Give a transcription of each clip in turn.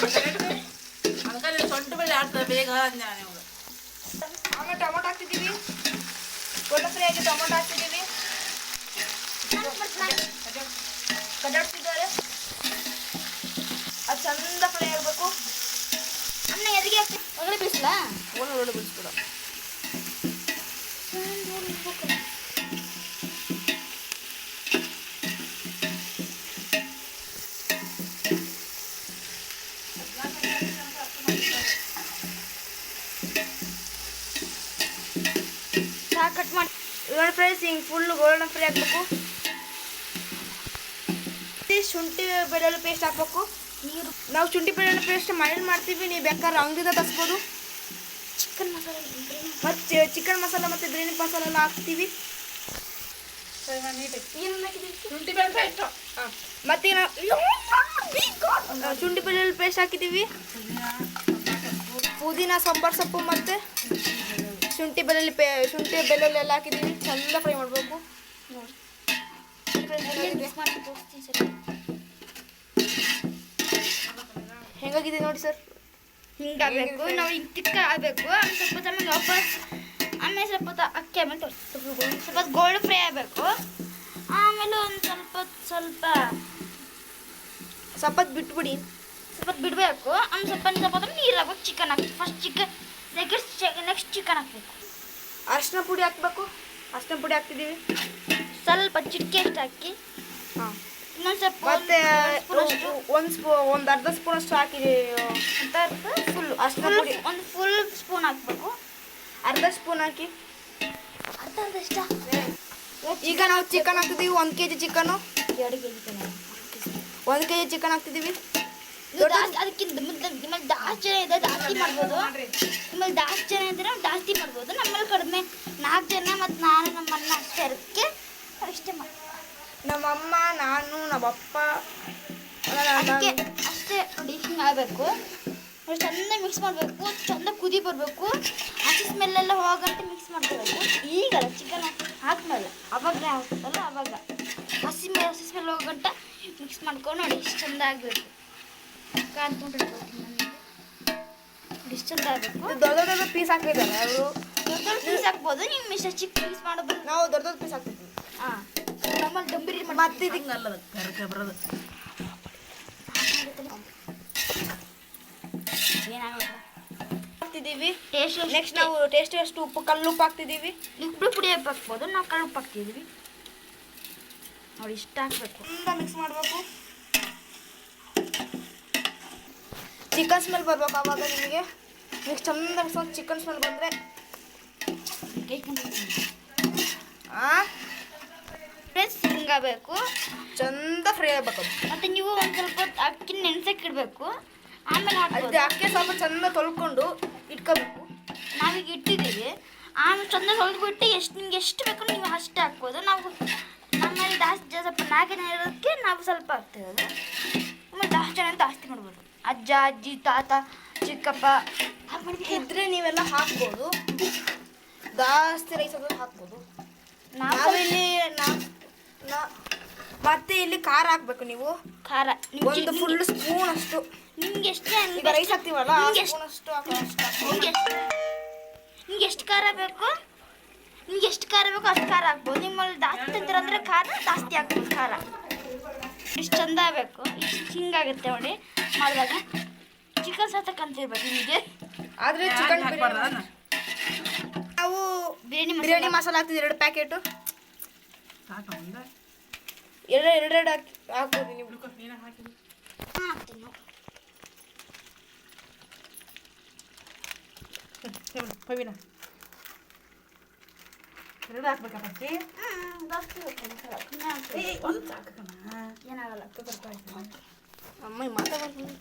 ಅದಕ್ಕೆ ಸೊಂಟು ಬೆಳೆ ಆಡ್ತಾರೆ ಬೇಗ ಆಮೇಲೆ ಟೊಮೊಟೊ ಹಾಕ್ತಿದ್ದೀವಿ. ಗೋಲ್ಡನ್ ಫ್ರೈ ಆಗಿ ಟೊಮೊಟೊ ಹಾಕ್ತಿದ್ದೀವಿ. ಕದಾಡ್ತಿದ್ದಾರೆ. ಅದು ಚಂದ ಫ್ರೈ ಆಗಬೇಕು. ಅನ್ನ ಎದಿಗೆ ಹಾಕ್ತಿ ಒಳಗಡೆ ಬೀಸಲಾ ಒಳ್ಳೆ ಬಿಡಿಸ್ಬಿಡ. ಕಟ್ ಮಾಡಿ ಗೋಲ್ಡನ್ ಫ್ರೈ ಹಿಂಗೆ ಫುಲ್ಲು ಗೋಲ್ಡನ್ ಫ್ರೈ ಹಾಕ್ಬೇಕು. ಶುಂಠಿ ಬೆಳ್ಳುಳ್ಳಿ ಪೇಸ್ಟ್ ಹಾಕ್ಬೇಕು. ನೀರು ನಾವು ಶುಂಠಿ ಬೆಳ್ಳುಳ್ಳಿ ಪೇಸ್ಟ್ ಮನೇಲಿ ಮಾಡ್ತೀವಿ, ನೀವು ಬೇಕಾದ್ರೆ ಅಂಗಡಿಯಿಂದ ತರಿಸ್ಬೋದು. ಚಿಕನ್ ಮಸಾಲೆ ಮತ್ತು ಚಿಕನ್ ಮಸಾಲ ಮತ್ತು ಬಿರಿಯಾನಿ ಮಸಾಲ ಎಲ್ಲ ಹಾಕ್ತೀವಿ. ಶುಂಠಿ ಬೆಳ್ಳುಳ್ಳಿ ಇಷ್ಟು ಮತ್ತು ಶುಂಠಿ ಬೆಳ್ಳುಳ್ಳಿ ಪೇಸ್ಟ್ ಹಾಕಿದ್ದೀವಿ. ಪುದೀನ ಸಾಂಬಾರು ಸೊಪ್ಪು ಮತ್ತು ಶುಂಠಿ ಬೆಳ್ಳುಳ್ಳಿ ಎಲ್ಲ ಹಾಕಿದ್ದೀವಿ. ಚಂದ ಫ್ರೈ ಮಾಡಬೇಕು. ಹೆಂಗಾಗಿದೆ ನೋಡಿ ಸರ್. ಹಿಂಗಾಗಬೇಕು. ನಾವು ಹಿಂಗೆ ತಿಕ್ಕ ಆಗಬೇಕು. ಆಮೇಲೆ ಸ್ವಲ್ಪ ಆಮೇಲೆ ವಾಪಸ್ ಆಮೇಲೆ ಸ್ವಲ್ಪ ಅಕ್ಕಿ ಆಮೇಲೆ ಸ್ವಲ್ಪ ಗೋಲ್ಡ್ ಫ್ರೈ ಆಗಬೇಕು. ಆಮೇಲೆ ಒಂದು ಸ್ವಲ್ಪ ಬಿಟ್ಬಿಡಿ. ಸ್ವಲ್ಪ ಬಿಡಬೇಕು. ಆಮೇಲೆ ಸ್ವಲ್ಪ ನೀರು ಹಾಕ್ಬೇಕು. ಚಿಕನ್ ಹಾಕ್ಬೇಕು. ಫಸ್ಟ್ ಚಿಕನ್ ನೆಕ್ಸ್ಟ್ ಚಿಕನ್ ಹಾಕಬೇಕು. ಅರಿಶಿನ ಪುಡಿ ಹಾಕ್ಬೇಕು. ಅರಿಶಿನ ಪುಡಿ ಹಾಕ್ತಿದ್ದೀವಿ. ಸ್ವಲ್ಪ ಚಿಟಿಕೆ ಅಷ್ಟು ಹಾಕಿ ಹಾಂ. ಇನ್ನೊಂದು ಸ್ವಲ್ಪ ಮತ್ತೆ ಒಂದು ಅರ್ಧ ಸ್ಪೂನ್ ಅಷ್ಟು ಹಾಕಿದ್ದೀವಿ. ಫುಲ್ ಅರಿಶಿನ ಪುಡಿ ಒಂದು ಫುಲ್ ಸ್ಪೂನ್ ಹಾಕ್ಬೇಕು. ಅರ್ಧ ಸ್ಪೂನ್ ಹಾಕಿ. ಅರ್ಧ ಇಷ್ಟ. ಈಗ ನಾವು ಚಿಕನ್ ಹಾಕ್ತಿದ್ದೀವಿ. 1 kg chicken. 2 kg chicken. 1 kg chicken ಹಾಕ್ತಿದ್ದೀವಿ. ಅದಕ್ಕಿಂತ ನಿಮ್ಮಲ್ಲಿ ಜಾಸ್ತಿ ಜನ ಇದೆ ಜಾಸ್ತಿ ಮಾಡ್ಬೋದು. ನಿಮ್ಮಲ್ಲಿ ಜಾಸ್ತಿ ಜನ ಇದ್ದರೆ ಜಾಸ್ತಿ ಮಾಡ್ಬೋದು. ನಮ್ಮಲ್ಲಿ ಕಡಿಮೆ 4 ಜನ ಮತ್ತು ನಾನು ನಮ್ಮ ಅಣ್ಣ ಅಷ್ಟೇ ಇರೋದಕ್ಕೆ ಇಷ್ಟೇ ಮಾಡಿ. ನಮ್ಮಮ್ಮ, ನಾನು, ನಮ್ಮಪ್ಪ ಅದಕ್ಕೆ ಅಷ್ಟೇ ನೋಡಿ. ಹಿಂಗೆ ಆಗಬೇಕು. ಚೆಂದ ಮಿಕ್ಸ್ ಮಾಡಬೇಕು. ಚೆಂದ ಕುದಿ ಬರಬೇಕು. ಹಸಿ ಸ್ಮೆಲ್ಲೆಲ್ಲ ಹೋಗಂತ ಮಿಕ್ಸ್ ಮಾಡ್ಕೋಬೇಕು. ಈಗಲ್ಲ ಚಿಕನ್ ಹಾಕ್ಮೇಲೆ ಅವಾಗಲೇ ಹಾಕ್ತಲ್ಲ ಅವಾಗ ಹಸಿ ಸ್ಮೆಲ್ ಹೋಗಂಟ ಮಿಕ್ಸ್ ಮಾಡ್ಕೊಂಡು ನೋಡಿ ಇಷ್ಟು ಚೆಂದ ಆಗಬೇಕು. ಕಾಣ್ಕೊಂಡಿರ್ಬೇಕು. ಇಷ್ಟು ಚೆಂದ ಆಗಬೇಕು. ದೊಡ್ಡ ಪೀಸ್ ಹಾಕಿದ್ದಾರೆ ಅವರು. ದೊಡ್ಡ ಪೀಸ್ ಹಾಕ್ಬೋದು. ನೀವು ಇಷ್ಟ ಚಿಕ್ಕ ಪೀಸ್ ಮಾಡೋದು. ನಾವು ದೊಡ್ಡ ಪೀಸ್ ಹಾಕ್ತಿದ್ವಿ. ಹಾಂ ನಮ್ಮಲ್ಲಿ ಡಂಬಿರಿ ಮತ್ತೆ ಇದಕ್ಕೆ ಅಲ್ಲದ ಕರ್ಕ ಬರೋದು ಏನಾಗಲ್ಲ ಹಾಕ್ತಿದ್ದೀವಿ. ಟೇಸ್ಟ್ ನೆಕ್ಸ್ಟ್ ನಾವು ಟೇಸ್ಟ್ ಎಷ್ಟು ಉಪ್ಪು ಕಲ್ಲುಪ್ಪು ಹಾಕ್ತಿದ್ದೀವಿ. ಉಪ್ಪು ಪುಡಿ ಹಾಕ್ಬೋದು. ನಾವು ಕಲ್ಲುಪ್ಪು ಹಾಕ್ತಿದ್ದೀವಿ ನೋಡಿ. ಇಷ್ಟ ಹಾಕ್ಬೇಕು. ತುಂಬ ಮಿಕ್ಸ್ ಮಾಡಬೇಕು. ಚಿಕನ್ ಸ್ಮೆಲ್ ಬರ್ಬೇಕು ಆವಾಗ ನಿಮಗೆ. ನೆಕ್ಸ್ಟ್ ಚಂದ ಚಿಕನ್ ಸ್ಮೆಲ್ ಬಂದರೆ ಫ್ರೆಂಡ್ಸ್ ಹಿಂಗಾಗಬೇಕು. ಚಂದ ಫ್ರೈ ಆಗಬೇಕು. ಮತ್ತು ನೀವು ಒಂದು ಸ್ವಲ್ಪ ಹೊತ್ತು ಅಕ್ಕಿ ನೆನೆಸಕ್ಕೆ ಇಡಬೇಕು. ಆಮೇಲೆ ಅದು ಅಕ್ಕಿ ಸ್ವಲ್ಪ ಚಂದ ತೊಳ್ಕೊಂಡು ಇಟ್ಕೋಬೇಕು. ನಾವೀಗ ಇಟ್ಟಿದ್ದೀವಿ. ಆಮೇಲೆ ಚಂದ ಹೊಲ್ಬಿಟ್ಟು ನಿಮ್ಗೆ ಎಷ್ಟು ಬೇಕು ನೀವು ಅಷ್ಟೇ ಹಾಕ್ಬೋದು. ನಾವು ನಮ್ಮಲ್ಲಿ ಜಾಸ್ತಿ ಸ್ವಲ್ಪ 4 ಜನ ಇರೋದಕ್ಕೆ ನಾವು ಸ್ವಲ್ಪ ಹಾಕ್ತಿರೋದು. ಆಮೇಲೆ ಜಾಸ್ತಿ ಜನ ಜಾಸ್ತಿ ಮಾಡ್ಬೋದು. ಅಜ್ಜ ಅಜ್ಜಿ ತಾತ ಚಿಕ್ಕಪ್ಪ ಇದ್ರೆ ನೀವೆಲ್ಲ ಹಾಕ್ಬೋದು. ಜಾಸ್ತಿ ರೈಸ್ ಆದ್ರೆ ಹಾಕ್ಬೋದು. ನಾವಿಲ್ಲಿ ಮತ್ತೆ ಇಲ್ಲಿ ಖಾರ ಹಾಕ್ಬೇಕು. ನೀವು ಖಾರ ಒಂದು ಫುಲ್ ಸ್ಪೂನ್ ಅಷ್ಟು. ನಿಮ್ಗೆ ಎಷ್ಟು ಈಗ ರೈಸ್ ಹಾಕ್ತೀವಲ್ಲ ಸ್ಪೂನ್ ಅಷ್ಟು ನಿಮ್ಗೆ ಎಷ್ಟು ಖಾರ ಬೇಕು ಅಷ್ಟು ಖಾರ ಹಾಕ್ಬೋದು. ನಿಮ್ಮಲ್ಲಿ ಜಾಸ್ತಿ ತಿಂತೀರಂದ್ರೆ ಖಾರ ಜಾಸ್ತಿ ಹಾಕ್ಬೋದು. ಖಾರ ಇಷ್ಟು ಚಂದ ಆಗಬೇಕು. ಇಷ್ಟು ಹಿಂಗಾಗುತ್ತೆ ನೋಡಿ ಮಾಡಿದಾಗ. ಚಿಕನ್ ಸಾತಕ್ಕಂತಿರ್ಬೇಕು ನಿಮಗೆ. ಆದರೆ ಚಿಕನ್ ನಾವು ಬಿರಿಯಾನಿ ಮಸಾಲ ಹಾಕ್ತಿದ್ವಿ 2 ಪ್ಯಾಕೆಟು. ಎರಡು ಹಾಕ್ಬೋದು ನೀವು. ಹಾಕ್ತೀನಿ ಪವಿನ 2 ಹಾಕ್ಬೇಕಪ್ಪ. ಏನಾಗಲ್ಲ. ಅಮ್ಮ ಮಾತಾಡ್ತೀನಿ.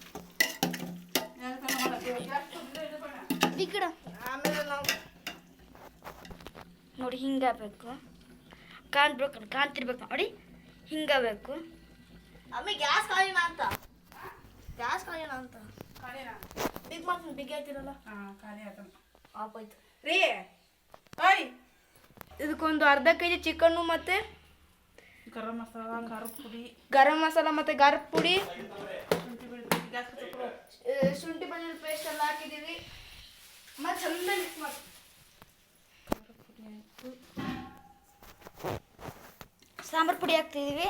ಬಿಗಡ ಆಮೇಲೆ ನಾವು ನೋಡಿ ಹಿಂಗಾಗಬೇಕು. ಕಾಣ್ತಿರ್ಬೇಕು ನೋಡಿ. ಹಿಂಗಾಗಬೇಕು. ಆಮೇಲೆ ಗ್ಯಾಸ್ ಖಾಲಿನ ಅಂತ ಬಿಗ್ ಮಾಡ್ತೀನಿ. ಬಿಗ್ ಆಯ್ತಿರಲ್ಲ. ಖಾಲಿ ಆಯ್ತು. ಆಫ್ ಆಯ್ತು ರೀ. ಇದಕ್ಕೊಂದು ಅರ್ಧ kg ಚಿಕನ್ನು ಮತ್ತು ಗರಂ ಮಸಾಲ, ಖಾರದ ಪುಡಿ, ಗರಂ ಮಸಾಲ ಮತ್ತು ಖಾರದ ಪುಡಿ, ಶುಂಠಿ ಬೆಳ್ಳುಳ್ಳಿ ಪೇಸ್ಟ್ ಎಲ್ಲ ಹಾಕಿದ್ದೀವಿ. ಮತ್ತೆ ಚಂದ ಮಿಕ್ಸ್ ಮಾಡಿ. ಸಾಂಬಾರು ಪುಡಿ ಹಾಕ್ತಿದ್ದೀವಿ.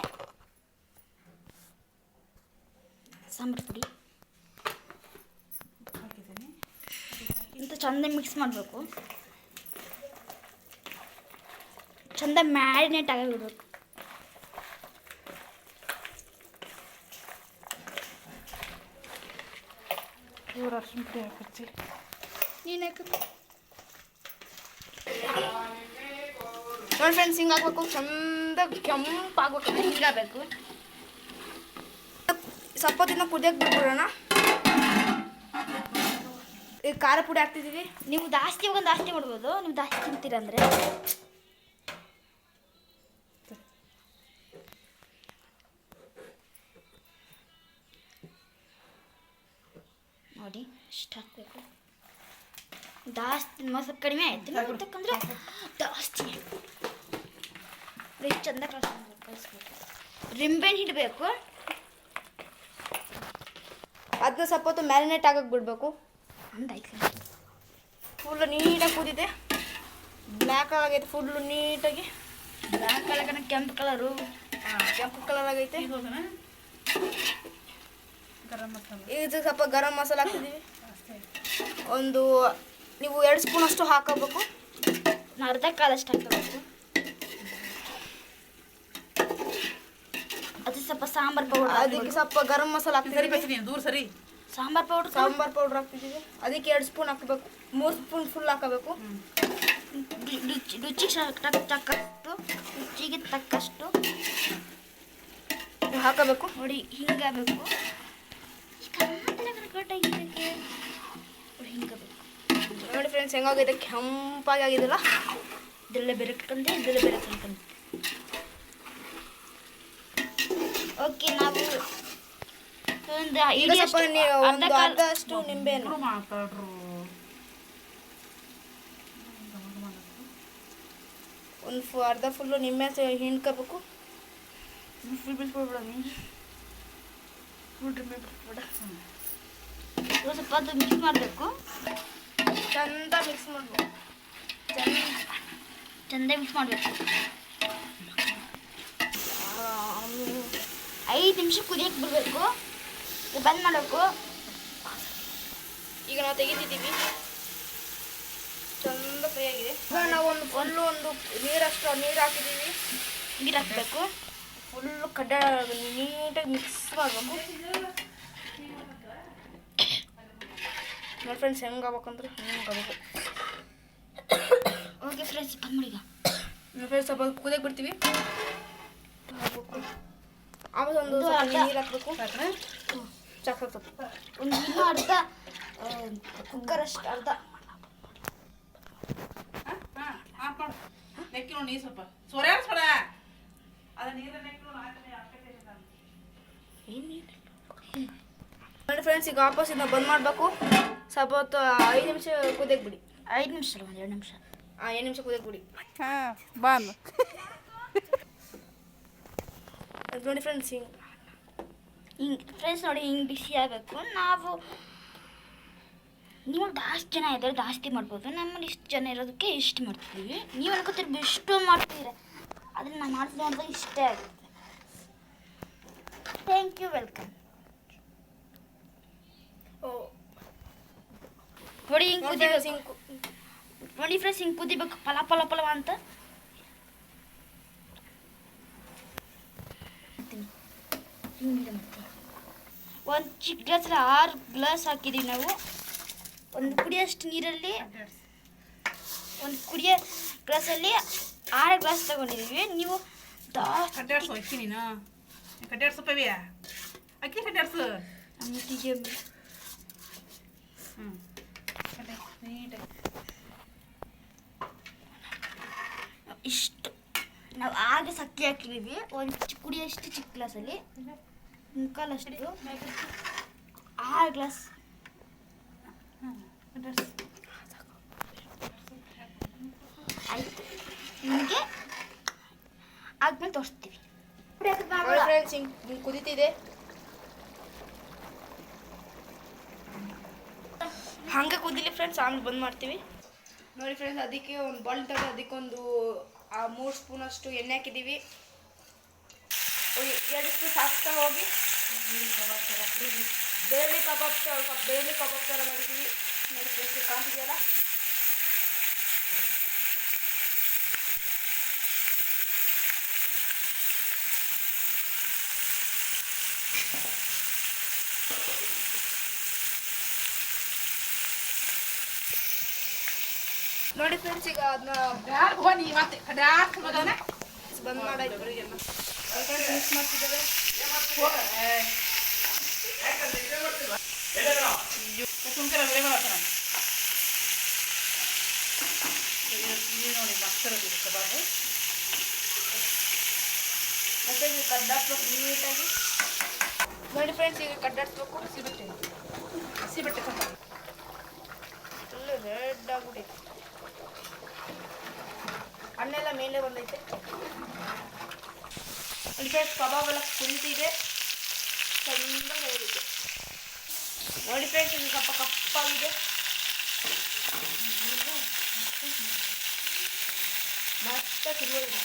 ಸಾಂಬಾರು ಪುಡಿ ಹಾಕಿದ್ದೀನಿ. ಇಂಥ ಚಂದ ಮಿಕ್ಸ್ ಮಾಡಬೇಕು. ಚಂದ ಮ್ಯಾರಿನೇಟ್ ಆಗಿಬಿಡ್ಬೇಕು. ಇವ್ರು ಅರ್ಶಿನ ಪುಡಿ ಹಾಕಿ ನೀನು ಹಾಕು. ನೋಡಿ ಫ್ರೆಂಡ್ಸ್, ಹಿಂಗೆ ಹಾಕ್ಬೇಕು. ಚಂದ ಕೆಂಪಾಗ್ಬೇಕು. ಹಿಂಗಾಗಬೇಕು. ಸ್ವಲ್ಪ ದಿನ ಕುದಿಯಕ್ಕೆ ಬಿಟ್ಬಿಡೋಣ. ಈಗ ಖಾರ ಪುಡಿ ಹಾಕ್ತಿದ್ದೀವಿ. ನೀವು ಜಾಸ್ತಿ ಮಾಡ್ಬೋದು. ನೀವು ಜಾಸ್ತಿ ತಿಂತೀರಂದ್ರೆ ನೋಡಿ ಇಷ್ಟು ಹಾಕಬೇಕು. ಜಾಸ್ತಿ ಮೊಸರು ಕಡಿಮೆ ಆಯ್ತು ಯಾಕಂದ್ರೆ ಜಾಸ್ತಿ ಎಷ್ಟು ಚಂದ ಕಳಿಸ್ಬೇಕು. ರಿಂಬೆಣ್ಣೆ ಹಿಡಬೇಕು. ಅದನ್ನ ಸ್ವಲ್ಪ ಹೊತ್ತು ಮ್ಯಾರಿನೇಟ್ ಆಗಕ್ಕೆ ಬಿಡಬೇಕು. ಅಂದಾಯ್ತು. ಫುಲ್ಲು ನೀಟಾಗಿ ಕುದಿದೆ. ಬ್ಲ್ಯಾಕ್ ಆಗೈತೆ ಫುಲ್ಲು ನೀಟಾಗಿ. ಬ್ಲ್ಯಾಕ್ ಕಲರ್ ಕೆಂಪು ಕಲರು. ಕೆಂಪು ಕಲರ್ ಆಗೈತೆ. ಗರಂ ಮಸಾಲ ಇದು ಸ್ವಲ್ಪ ಗರಂ ಮಸಾಲ ಹಾಕ್ತಿದ್ದೀವಿ. ಅಷ್ಟೇ. ಒಂದು ನೀವು 2 ಸ್ಪೂನ್ ಅಷ್ಟು ಹಾಕೋಬೇಕು. ಅರ್ಧ ಕಾಲಷ್ಟು ಹಾಕಬೇಕು. ಅದು ಸ್ವಲ್ಪ ಸಾಂಬಾರು ಪೌಡರ್. ಅದಕ್ಕೆ ಸ್ವಲ್ಪ ಗರಂ ಮಸಾಲ ಸರಿ ಹಾಕ್ತಿದ್ದೀವಿ. ಬಚ್ಚಿ ನೀನು ದೂರ ಸರಿ. ಸಾಂಬಾರು ಪೌಡರ್ ಹಾಕ್ತಿದ್ದೀವಿ. ಅದಕ್ಕೆ 2 ಸ್ಪೂನ್ ಹಾಕಬೇಕು. 3 ಸ್ಪೂನ್ ಫುಲ್ ಹಾಕಬೇಕು. ರುಚಿಗೆ ತಕ್ಕಷ್ಟು ಹಾಕಬೇಕು. ನೋಡಿ ಹಿಂಗಾಗಬೇಕು. ನೋಡಿ ಫ್ರೆಂಡ್ಸ್, ಹೆಂಗಾಗಿದೆ ಕೆಂಪಾಗಿ ಆಗಿದೆಲ್ಲ. ಇದೆಲ್ಲ ಬೆರಕಂದ್ರೆ ಇದೆಲ್ಲ ಬೆರಕಂದ್ರೆ ಓಕೆ. ನಾವು ಒಂದು ಈಗ ಸ್ವಲ್ಪ ಒಂದು ಅರ್ಧ ಅಷ್ಟು ನಿಂಬೆಹಣ್ಣು. ಮಾತಾಡ್ರು ಒಂದು ಅರ್ಧ ಫುಲ್ಲು ನಿಂಬೆ ಹಿಂಡ್ಕೋಬೇಕು. ಫುಲ್ ಬಿಟ್ಬಿಡ್ಬೇಡ ನೀನು. ಫುಲ್ ಬಿಟ್ಬಿಡ. ಸ್ವಲ್ಪ ಅದು ಮಿಕ್ಸ್ ಮಾಡಬೇಕು. ಚಂದ ಮಿಕ್ಸ್ ಮಾಡಬೇಕು. ಚಂದ ಮಿಕ್ಸ್ ಮಾಡಬೇಕು. 5 ನಿಮಿಷ ಕುದಿಯಕ್ಕೆ ಬಿಡಬೇಕು. ಬಂದ್ ಮಾಡಬೇಕು. ಈಗ ನಾವು ತೆಗಿತಿದ್ದೀವಿ. ಚಂದ ಫ್ರೈ ಆಗಿದೆ. ಈಗ ನಾವು ಒಂದು ನೀರು ಹಾಕಿದ್ದೀವಿ. ನೀರು ಹಾಕಬೇಕು. ಫುಲ್ಲು ನೀಟಾಗಿ ಮಿಕ್ಸ್ ಮಾಡಬೇಕು. ನೋಡಿ ಫ್ರೆಂಡ್ಸ್, ಹೆಂಗೆ ಆಗ್ಬೇಕಂದ್ರೆ ಹಿಂಗೆ ಆಗಬೇಕು. ಓಕೆ ಫ್ರೆಂಡ್ಸ್, ಬಂದ್ ಮಾಡಿ. ಈಗ ನೋಡಿ ಫ್ರೆಂಡ್ಸ್, ಸ್ವಲ್ಪ ಕುದಿಯಕ್ಕೆ ಬಿಡ್ತೀವಿ. ಆಮೇಲೆ ಒಂದು ನೀರು ಹಾಕಬೇಕು. ಸಾಕು ಸ್ವಲ್ಪ ಒಂದು ಇನ್ನೂ ಅರ್ಧ ಕುಕ್ಕರ್ ಅಷ್ಟು ಅರ್ಧ ಆಫ್ ಮಾಡು. ನೆಕ್ಕಿ ನೋಡಿ ನೀರು ಸ್ವಲ್ಪ ಸೋರ್ಯಾಡ್ಸ್ಬೇಡ. ಅದ ನೀರು ನೆಕ್ಕಿ ನೋಡಿ ನೋಡಿ ಫ್ರೆಂಡ್ಸ್, ಈಗ ವಾಪಸ್ ಇದನ್ನ ಬಂದ್ ಮಾಡಬೇಕು. ಸ್ವಲ್ಪ ಹೊತ್ತು 5 ನಿಮಿಷ ಕುದಿಯಕ್ಕೆ ಬಿಡಿ. 5 ನಿಮಿಷ ಅಲ್ಲ, 1 2 ನಿಮಿಷ. 2 ನಿಮಿಷ ಕುದಿಯಕ್ಕೆ ಬಿಡಿ. ಹಾಂ ಬಂದು ನೋಡಿ ಫ್ರೆಂಡ್ಸ್, ಹಿಂಗೆ ಫ್ರೆಂಡ್ಸ್ ನೋಡಿ ಹಿಂಗೆ ಬಿಸಿ ಆಗಬೇಕು. ನೀವು ಜಾಸ್ತಿ ಜನ ಇದ್ದಾರೆ ಜಾಸ್ತಿ ಮಾಡ್ಬೋದು. ನಮ್ಮಲ್ಲಿ ಇಷ್ಟು ಜನ ಇರೋದಕ್ಕೆ ಇಷ್ಟು ಮಾಡ್ತೀವಿ. ನೀವು ಅನ್ಕೋತೀರಿ ಇಷ್ಟು ಮಾಡ್ತೀರ. ಅದನ್ನು ನಾನು ಮಾಡ್ತೀನಿ ಅಂತ ಇಷ್ಟೇ ಆಗುತ್ತೆ. Thank you, welcome. ನೋಡಿ ಹಿಂಗೆ ಕುದಿಬೇಕು. ನೋಡಿ ಫ್ರೆಂಡ್ಸ್, ಹಿಂಗೆ ಕುದಿಬೇಕು. ಪಲ ಅಂತ ಹಿಂಗೆ ಮಾಡ್ತೀನಿ. ಒಂದು ಚಿಕ್ಕ ಗ್ಲಾಸಲ್ಲಿ 6 ಗ್ಲಾಸ್ ಹಾಕಿದ್ದೀವಿ ನಾವು. ಒಂದು ಕುಡಿಯೋಷ್ಟು ನೀರಲ್ಲಿ ಒಂದು ಕುಡಿಯೋ ಗ್ಲಾಸಲ್ಲಿ 6 ಗ್ಲಾಸ್ ತಗೊಂಡಿದ್ದೀವಿ. ನೀವು ಕಡ್ಡಾಡ್ಸು ಅಕ್ಕಿ ನೀನು ಕಡ್ಡಾಡ್ಸು ಪವಿಯ ಅಕ್ಕಿ ಕಡ್ಡಾಡ್ಸು. ಇಷ್ಟು ನಾವು ಆಗ ಸಕ್ಕರೆ ಹಾಕಿದ್ದೀವಿ. ಒಂದು ಕುಡಿಯೋಷ್ಟು ಚಿಕ್ಕ ಗ್ಲಾಸಲ್ಲಿ ಮುಕ್ಕಾಲಷ್ಟು 6 ಗ್ಲಾಸ್. ಆಯಿತು, ನಿಮಗೆ ಆದ್ಮೇಲೆ ತೋರಿಸ್ತೀವಿ. ಫ್ರೆಂಡ್ಸ್, ಹಿಂಗೆ ಕುದೀತಿದೆ. ಹಂಗೆ ಕುದಿಲಿ ಫ್ರೆಂಡ್ಸ್, ಆಮೇಲೆ ಬಂದ್ ಮಾಡ್ತೀವಿ. ನೋಡಿ ಫ್ರೆಂಡ್ಸ್, ಅದಕ್ಕೆ ಒಂದು ಬಾಲ್ ತಗೊಂಡು ಅದಕ್ಕೊಂದು 3 ಸ್ಪೂನಷ್ಟು ಎಣ್ಣೆ ಹಾಕಿದ್ದೀವಿ. 2 ಸ್ಪೂನ್ ಹಾಕ್ತಾ ಹೋಗಿ ಬೇಳೆ ಕಬಾಬ್ ಥರ ಮಾಡಿದ್ದೀವಿ. ನೋಡಿ ಫ್ರೆಂಡ್ಸ್, ಕಾಣ್ತಿದೆಯಲ್ಲ. ನೋಡಿ ಫ್ರೆಂಡ್ಸ್, ಈಗ ಅದನ್ನ ಬಂದ್ ಮಾಡಾಯ್ತು. ಮಿಕ್ಸ್ ಮಾಡ್ತಿದ್ದೇವೆ. ನೋಡಿ ಮಸ್ತ್ ಕಬಾಬು. ಮತ್ತೆ ಈಗ ಕಡ್ಡಾಕ್ಬೇಕು ನೀಟಾಗಿ. ನೋಡಿ ಫ್ರೆಂಡ್ಸ್, ಈಗ ಕಡ್ಡಾಡ್ಸ್ಬೇಕು. ಸಿಬಿಟ್ಟೆ ಕಬಾಬ್ ಫುಲ್ ರೆಡ್ ಆಗ್ಬಿಟ್ಟೈತೆ. ಹಣ್ಣೆಲ್ಲ ಮೇಲೆ ಬಂದೈತೆ. ನೋಡಿ ಫ್ರೆಂಡ್ಸ್, ಕಬಾಬ್ ಎಲ್ಲ ಕುಂತಿದೆ, ಚೆನ್ನಾಗಿ ಹೋಗಿದೆ. ನೋಡಿ ಫ್ರೆಂಡ್ಸ್, ಇದು ಸ್ವಲ್ಪ ಕಪ್ಪಾಗಿದೆ. ಮತ್ತೆ ತಿರುಗಿದೆ.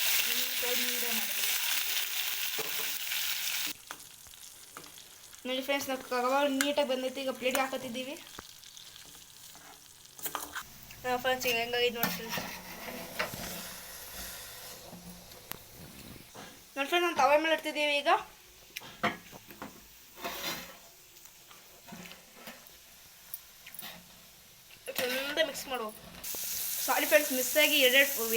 ನೋಡಿ ಫ್ರೆಂಡ್ಸ್, ನಾವು ಕಬಾಬ್ ನೀಟಾಗಿ ಬಂದೈತಿ. ಈಗ ಪ್ಲೇಟ್ಗೆ ಹಾಕೋತಿದ್ದೀವಿ. ಫ್ರೆಂಡ್ಸ್, ಈಗ ಹೆಂಗಾಗಿದೆ ನೋಡಿ ಫ್ರೆಂಡ್ಸ್. ನೋಡಿ ಫ್ರೆಂಡ್ಸ್, ನಾವು ತವೆ ಮೇಲೆ ಇಡ್ತಿದ್ದೀವಿ. ಈಗ ಚಂದ ಮಿಕ್ಸ್ ಮಾಡುವ. Sorry friends, ಮಿಸ್ಸಾಗಿ 2